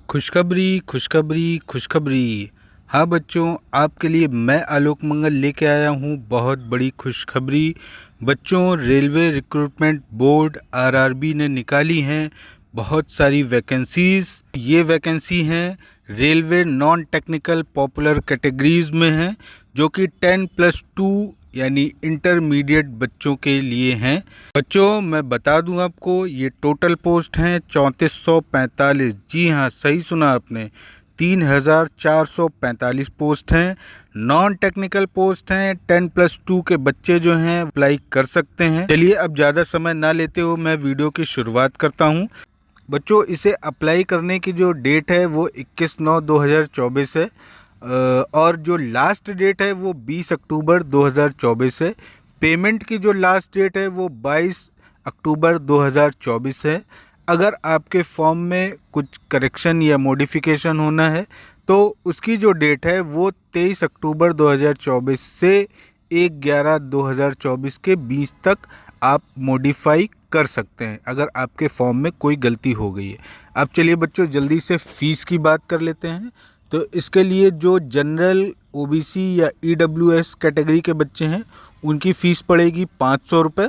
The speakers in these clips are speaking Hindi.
खुशखबरी खुशखबरी खुशखबरी। हाँ बच्चों, आपके लिए मैं आलोक मंगल लेके आया हूँ बहुत बड़ी खुशखबरी। बच्चों, रेलवे रिक्रूटमेंट बोर्ड आरआरबी ने निकाली हैं बहुत सारी वैकेंसीज़। ये वैकेंसी हैं railway non technical popular categories में हैं, जो कि 10+2 यानी इंटरमीडिएट बच्चों के लिए हैं। बच्चों, मैं बता दूं आपको, ये टोटल पोस्ट हैं 3445। जी हाँ, सही सुना आपने, 3445 पोस्ट हैं। नॉन टेक्निकल पोस्ट हैं। 10+2 के बच्चे जो हैं अप्लाई कर सकते हैं। चलिए अब ज़्यादा समय ना लेते हुए मैं वीडियो की शुरुआत करता हूँ। बच्चों, इसे अप्लाई करने की जो डेट है वो 21/9/2024 है और जो लास्ट डेट है वो 20 अक्टूबर 2024 है। पेमेंट की जो लास्ट डेट है वो 22 अक्टूबर 2024 है। अगर आपके फॉर्म में कुछ करेक्शन या मॉडिफिकेशन होना है तो उसकी जो डेट है वो 23 अक्टूबर 2024 से 1/11/2024 के बीच तक आप मॉडिफाई कर सकते हैं, अगर आपके फॉर्म में कोई गलती हो गई है। अब चलिए बच्चों, जल्दी से फ़ीस की बात कर लेते हैं। तो इसके लिए जो जनरल, ओबीसी या ईडब्ल्यूएस कैटेगरी के बच्चे हैं उनकी फ़ीस पड़ेगी 500 रुपये।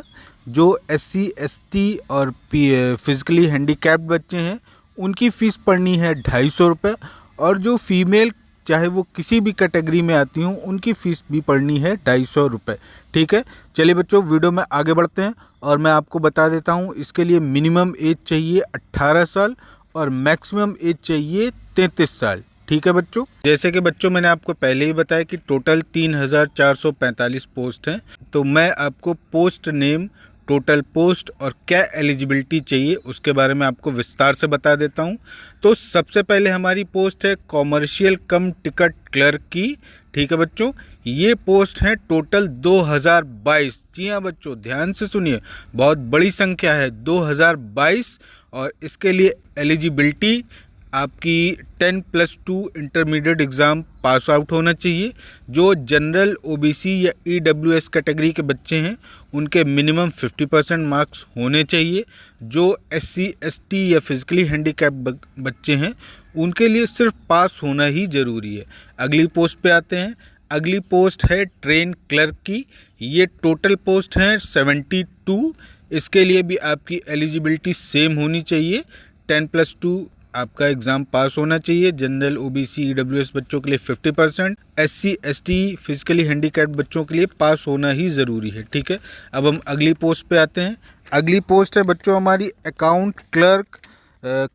जो एससी, एसटी और फिज़िकली हैंडीकैप्ड बच्चे हैं उनकी फ़ीस पड़नी है 250 रुपये। और जो फीमेल, चाहे वो किसी भी कैटेगरी में आती हूँ, उनकी फ़ीस भी पड़नी है 250 रुपये। ठीक है, चलिए बच्चों वीडियो में आगे बढ़ते हैं और मैं आपको बता देता हूँ इसके लिए मिनिमम एज चाहिए 18 साल और मैक्सिमम एज चाहिए 33 साल। ठीक है बच्चों, जैसे कि बच्चों मैंने आपको पहले ही बताया कि टोटल 3445 पोस्ट हैं। तो मैं आपको पोस्ट नेम, टोटल पोस्ट और क्या एलिजिबिलिटी चाहिए उसके बारे में आपको विस्तार से बता देता हूं। तो सबसे पहले हमारी पोस्ट है कॉमर्शियल कम टिकट क्लर्क की। ठीक है बच्चों, ये पोस्ट है टोटल 2022। जी हाँ बच्चों, ध्यान से सुनिए, बहुत बड़ी संख्या है 2022। और इसके लिए एलिजिबिलिटी आपकी 10+2 इंटरमीडिएट एग्ज़ाम पास आउट होना चाहिए। जो जनरल, ओबीसी या ईडब्ल्यूएस कैटेगरी के बच्चे हैं उनके मिनिमम 50% मार्क्स होने चाहिए। जो एससी, एसटी या फिज़िकली हैंडीकैप्ड बच्चे हैं उनके लिए सिर्फ पास होना ही ज़रूरी है। अगली पोस्ट पे आते हैं। अगली पोस्ट है ट्रेन क्लर्क की। ये टोटल पोस्ट हैं 72। इसके लिए भी आपकी एलिजिबिलिटी सेम होनी चाहिए। 10+2 आपका एग्ज़ाम पास होना चाहिए। जनरल, ओबीसी, ईडब्ल्यूएस बच्चों के लिए 50%, एससी, एसटी, फिजिकली हैंडीकैप्ड बच्चों के लिए पास होना ही ज़रूरी है। ठीक है, अब हम अगली पोस्ट पे आते हैं। अगली पोस्ट है बच्चों हमारी अकाउंट क्लर्क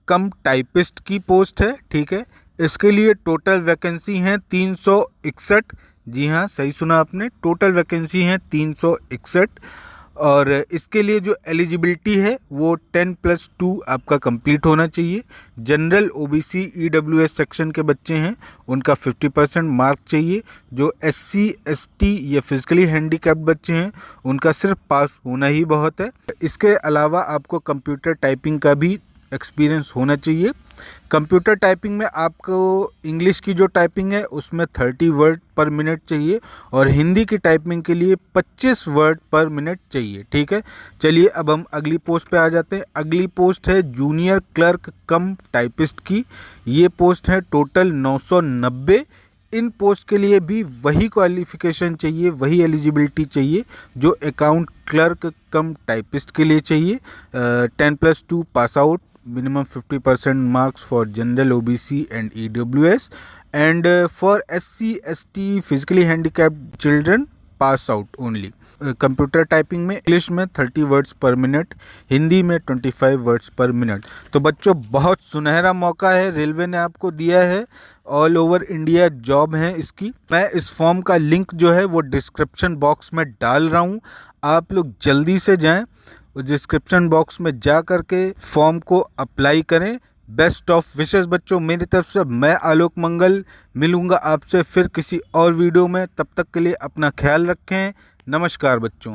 कम टाइपिस्ट की पोस्ट है। ठीक है, इसके लिए टोटल वैकेंसी हैं 361। जी हाँ, सही सुना आपने, टोटल वैकेंसी हैं 361। और इसके लिए जो एलिजिबिलिटी है वो 10+2 आपका कंप्लीट होना चाहिए। जनरल, ओबीसी, ईडब्ल्यूएस सेक्शन के बच्चे हैं उनका 50% मार्क चाहिए। जो एससी, एसटी या फिजिकली हैंडीकैप्ड बच्चे हैं उनका सिर्फ पास होना ही बहुत है। इसके अलावा आपको कंप्यूटर टाइपिंग का भी एक्सपीरियंस होना चाहिए। कंप्यूटर टाइपिंग में आपको इंग्लिश की जो टाइपिंग है उसमें 30 वर्ड पर मिनट चाहिए और हिंदी की टाइपिंग के लिए 25 वर्ड पर मिनट चाहिए। ठीक है, चलिए अब हम अगली पोस्ट पे आ जाते हैं। अगली पोस्ट है जूनियर क्लर्क कम टाइपिस्ट की। ये पोस्ट है टोटल 990। इन पोस्ट के लिए भी वही क्वालिफ़िकेशन चाहिए, वही एलिजिबिलिटी चाहिए जो अकाउंट क्लर्क कम टाइपिस्ट के लिए चाहिए। 10+2 pass out, minimum 50% marks for general, OBC and EWS, and for SC, ST, physically handicapped children pass out only. Computer typing में इंग्लिश में 30 वर्ड्स पर मिनट, हिंदी में 25 वर्ड्स पर मिनट। तो बच्चों बहुत सुनहरा मौका है, रेलवे ने आपको दिया है। ऑल ओवर इंडिया जॉब है इसकी। मैं इस फॉर्म का लिंक जो है वो डिस्क्रिप्शन बॉक्स में डाल रहा हूँ, आप लोग जल्दी से जाएं, उस डिस्क्रिप्शन बॉक्स में जा करके फॉर्म को अप्लाई करें। बेस्ट ऑफ विशेस बच्चों मेरी तरफ से। मैं आलोक मंगल मिलूँगा आपसे फिर किसी और वीडियो में। तब तक के लिए अपना ख्याल रखें। नमस्कार बच्चों।